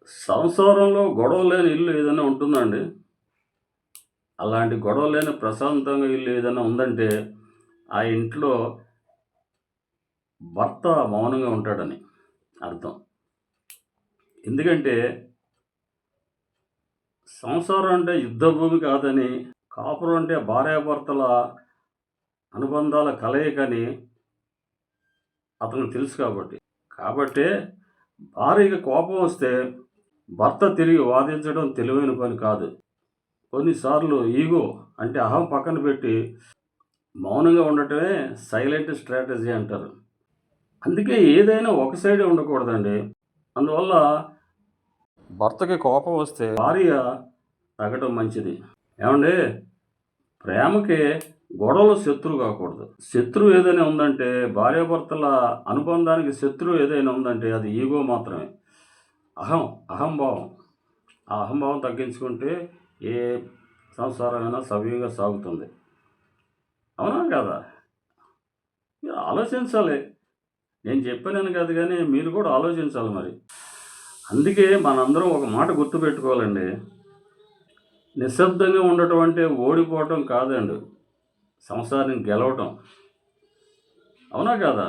సంసారంలో గొడవ లేని ఇల్లు ఏదైనా ఉంటుందండి? అలాంటి గొడవ లేని ప్రశాంతంగా ఇల్లు ఏదైనా ఉందంటే, ఆ ఇంట్లో భర్త మౌనంగా ఉంటాడని అర్థం. ఎందుకంటే, సంసారం అంటే యుద్ధ భూమి కాదని, కాపురం అంటే భార్యాభర్తల అనుబంధాల కలయికని అతనికి తెలుసు కాబట్టి. కాబట్టే భార్యకి కోపం వస్తే భర్త తిరిగి వాదించడం తెలివైన పని కాదు. కొన్నిసార్లు ఈగో అంటే అహం పక్కన పెట్టి మౌనంగా ఉండటమే సైలెంట్ స్ట్రాటజీ అంటారు. అందుకే ఏదైనా ఒక సైడే ఉండకూడదండి. అందువల్ల భర్తకి కోపం వస్తే భార్య తగ్గటం మంచిది. ఏవండీ! ప్రేమకి గొడవలు శత్రువు కాకూడదు. శత్రువు ఏదైనా ఉందంటే భార్యాభర్తల అనుబంధానికి శత్రువు ఏదైనా ఉందంటే అది ఈగో మాత్రమే. అహంభావం. ఆ అహంభావం తగ్గించుకుంటే ఏ సంసారమైనా సవ్యంగా సాగుతుంది. అవునా కాదా? మీరు ఆలోచించాలి. నేను చెప్పానని కాదు గానీ మీరు కూడా ఆలోచించాలి మరి. అందుకే మనందరం ఒక మాట గుర్తుపెట్టుకోవాలండి. నిశ్శబ్దంగా ఉండటం అంటే ఓడిపోవటం కాదండి. సంసారాన్ని గెలవటం. అవునా కాదా?